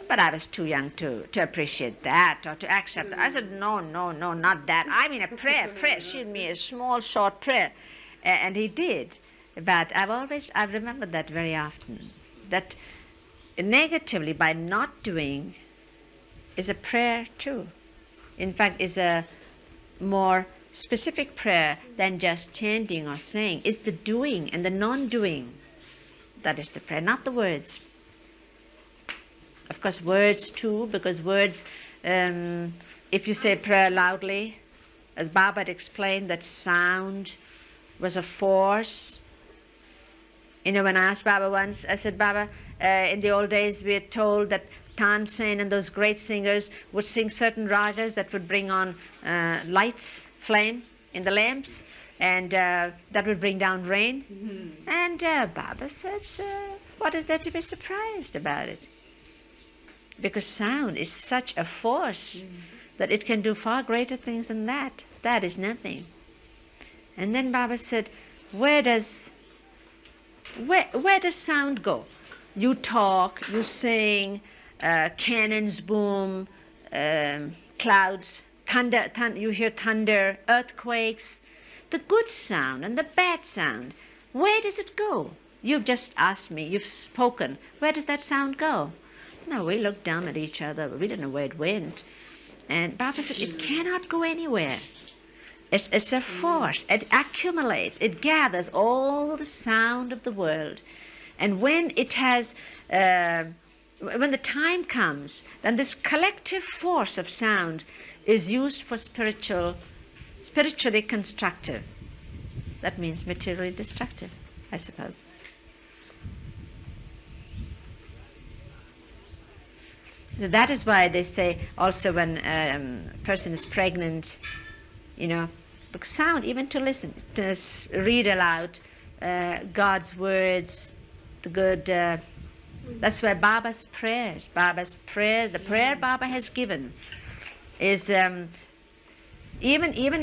But I was too young to appreciate that or to accept that. I said, no, not that. I mean a prayer. She'd me a small, short prayer. And he did. But I've remembered that very often. That negatively, by not doing, is a prayer too. In fact, is a more specific prayer than just chanting or saying. It's the doing and the non-doing that is the prayer, not the words. Of course, words too, because words, if you say prayer loudly, as Baba had explained, that sound was a force. You know, when I asked Baba once, I said, Baba, in the old days we were told that Tansen and those great singers would sing certain ragas that would bring on lights, flame in the lamps, and that would bring down rain. Mm-hmm. And Baba said, what is there to be surprised about it? Because sound is such a force that it can do far greater things than that. That is nothing. And then Baba said, where does sound go? You talk, you sing, cannons boom, clouds, thunder, you hear thunder, earthquakes, the good sound and the bad sound. Where does it go? You've just asked me, you've spoken. Where does that sound go? No, we looked down at each other, but we didn't know where it went. And Baba said, it cannot go anywhere. It's a force. It accumulates. It gathers all the sound of the world. And when it has, when the time comes, then this collective force of sound is used for spiritually constructive. That means materially destructive, I suppose. So that is why they say also when a person is pregnant, you know, because sound, even to listen, to read aloud God's words, the good, that's why Baba's prayers, the prayer Baba has given is, even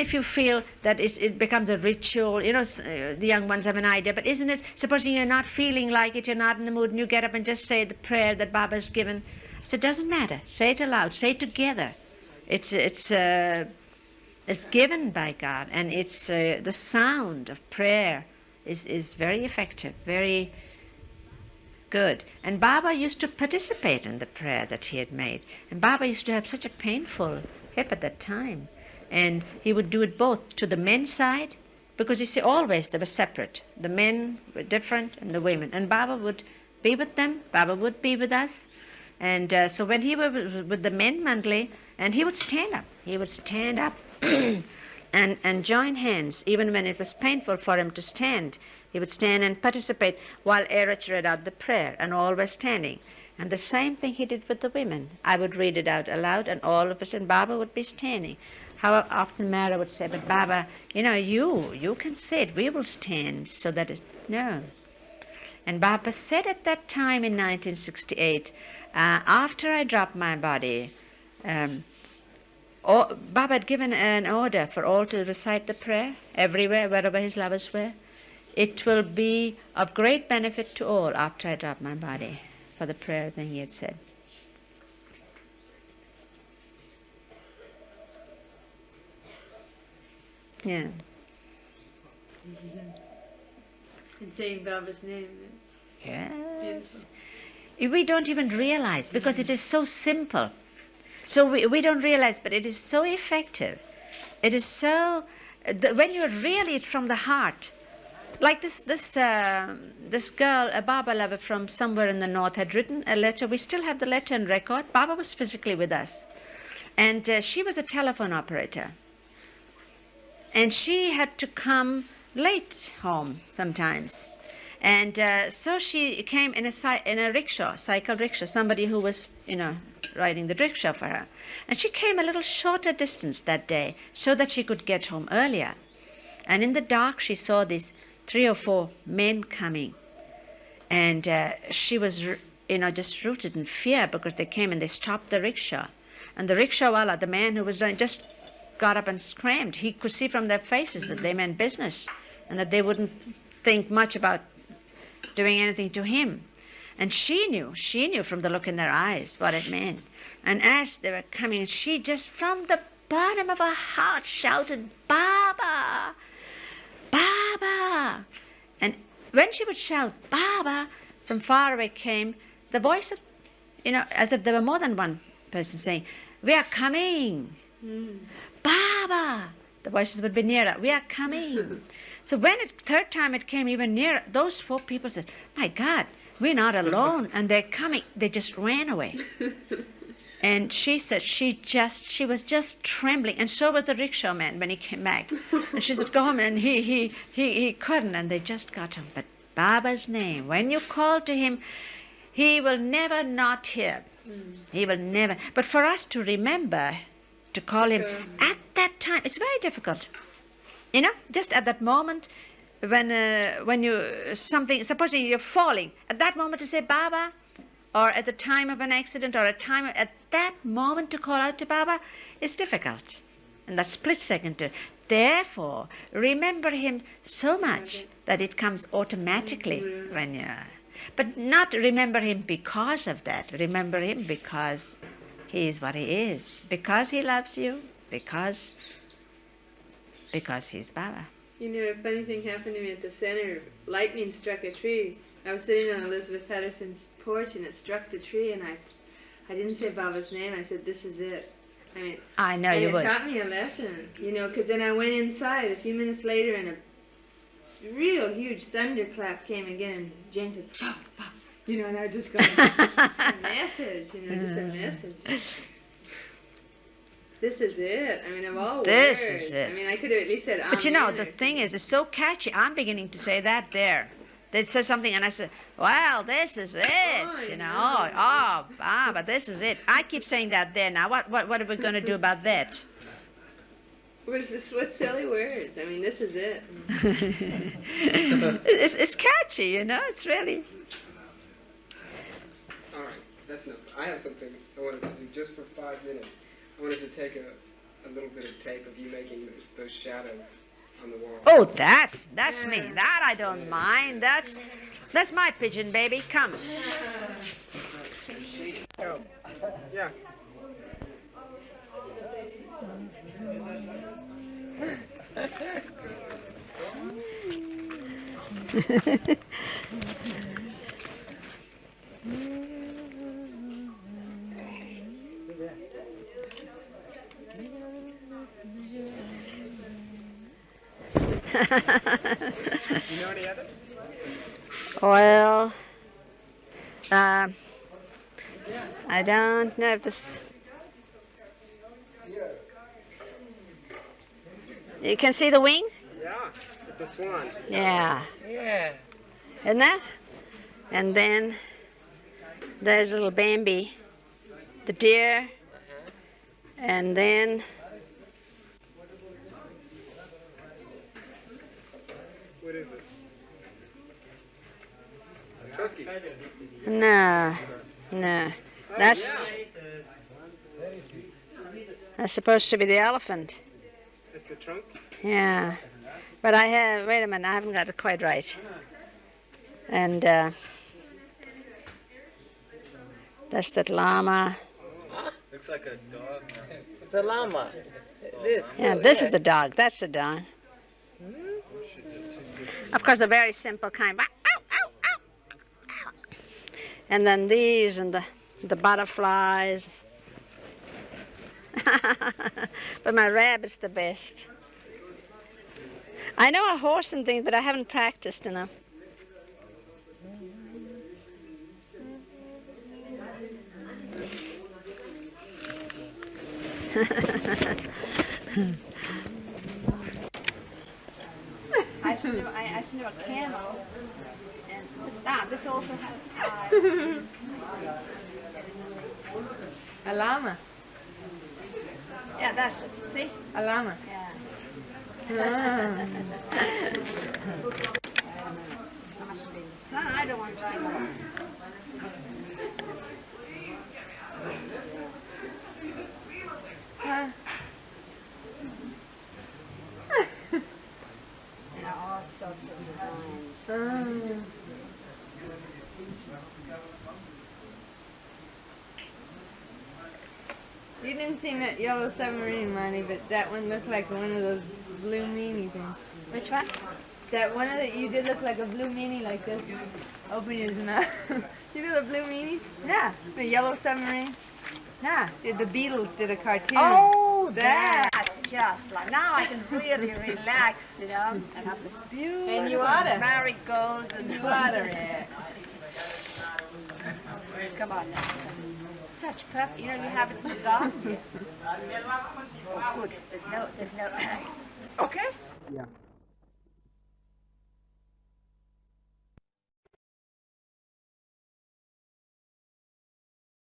if you feel that it becomes a ritual, you know, the young ones have an idea, but isn't it, supposing you're not feeling like it, you're not in the mood, and you get up and just say the prayer that Baba's given, so it doesn't matter. Say it aloud. Say it together. It's given by God, and it's the sound of prayer is very effective, very good. And Baba used to participate in the prayer that he had made. And Baba used to have such a painful hip at that time, and he would do it both to the men's side, because you see, always they were separate. The men were different, and the women. And Baba would be with them. Baba would be with us. And so when he was with the men mandali, and he would stand up. He would stand up and join hands, even when it was painful for him to stand. He would stand and participate while Erich read out the prayer, and all were standing. And the same thing he did with the women. I would read it out aloud, and all of us, and Baba would be standing. How often Mara would say, but Baba, you know, you can say it, we will stand, so that it, no. And Baba said at that time in 1968, after I dropped my body, Baba had given an order for all to recite the prayer everywhere, wherever his lovers were. It will be of great benefit to all after I drop my body, for the prayer thing he had said. Yeah. And saying Baba's name. Yes. We don't even realize, because it is so simple. So we don't realize, but it is so effective. It is so, when you really it from the heart. Like this girl, a Baba lover from somewhere in the north, had written a letter. We still have the letter and record. Baba was physically with us. And she was a telephone operator. And she had to come late home sometimes. And so she came in a rickshaw, cycle rickshaw, somebody who was, you know, riding the rickshaw for her. And she came a little shorter distance that day so that she could get home earlier. And in the dark, she saw these 3 or 4 men coming. And she was, you know, just rooted in fear, because they came and they stopped the rickshaw. And the rickshawala, the man who was driving, just got up and screamed. He could see from their faces that they meant business and that they wouldn't think much about doing anything to him. And she knew from the look in their eyes what it meant. And as they were coming, she just from the bottom of her heart shouted, Baba! Baba! And when she would shout, Baba, from far away came the voice of, you know, as if there were more than one person saying, we are coming. Baba! the voices would be nearer. We are coming. So when third time it came even nearer, those 4 people said, my God, we're not alone. And they're coming. They just ran away. And she said she was just trembling. And so was the rickshaw man when he came back. And she said, go home. And he couldn't. And they just got him. But Baba's name, when you call to him, he will never not hear. He will never. But for us to remember to call him at that time, it's very difficult. You know, just at that moment when you supposing you're falling, at that moment to say Baba, or at the time of an accident, or at that moment to call out to Baba, is difficult. And that split second to. Therefore, remember him so much that it comes automatically when you're. But not remember him because of that. Remember him because he is what he is. Because he loves you. Because he's Baba. You know, a funny thing happened to me at the center. Lightning struck a tree. I was sitting on Elizabeth Patterson's porch and it struck the tree, and I didn't say Baba's name. I said, this is it. I mean, I know you would. And it taught me a lesson, you know, because then I went inside a few minutes later and a real huge thunderclap came again, and Jane said, pop, pop, you know, and I just got a message, you know, just a message. This is it. I mean, of all This words. is it. I mean, I could have at least said, But you know, Amen the or thing is, it's so catchy. I'm beginning to say that there. They said something, and I said, well, this is it, you know. But this is it. I keep saying that there now. What are we going to do about that? What silly words. I mean, this is it. It's catchy, you know. It's really. All right, that's enough. I have something I wanted to do just for 5 minutes. I wanted to take a little bit of tape of you making those shadows on the wall. Oh, that's me. That I don't mind. That's my pigeon, baby. Come. Yeah. You know any other? Well, I don't know if this. You can see the wing? Yeah, it's a swan. Yeah. Yeah. Isn't that? And then there's little Bambi, the deer, and then What is it? Turkey. no. That's supposed to be the elephant. It's the trunk? Yeah. But wait a minute, I haven't got it quite right. And that's that llama. Looks like a dog. It's a llama. This. Yeah, this is the dog. That's the dog. Of course, a very simple kind. Ow, ow, ow, ow. And then these and the butterflies. But my rabbit's the best. I know a horse and things, but I haven't practiced enough. I should do a camel. And this also has eyes. A llama. Yeah, that's it. See? A llama. Yeah. I don't want to try that. All sorts of designs. You didn't see that yellow submarine, Monty, but that one looked like one of those blue meanie things. Which one? That one of you did look like a blue meanie like this. Open your mouth. You know the blue meanie? Yeah. The yellow submarine? Yeah. The Beatles did a cartoon. Oh, That. that's just like, now I can really relax, you know, and have this beautiful And you oughta. marigolds and You oughta, yeah. Come on now. Such perfect, you know, you have it in the garden. Oh, good. There's no, okay? Yeah.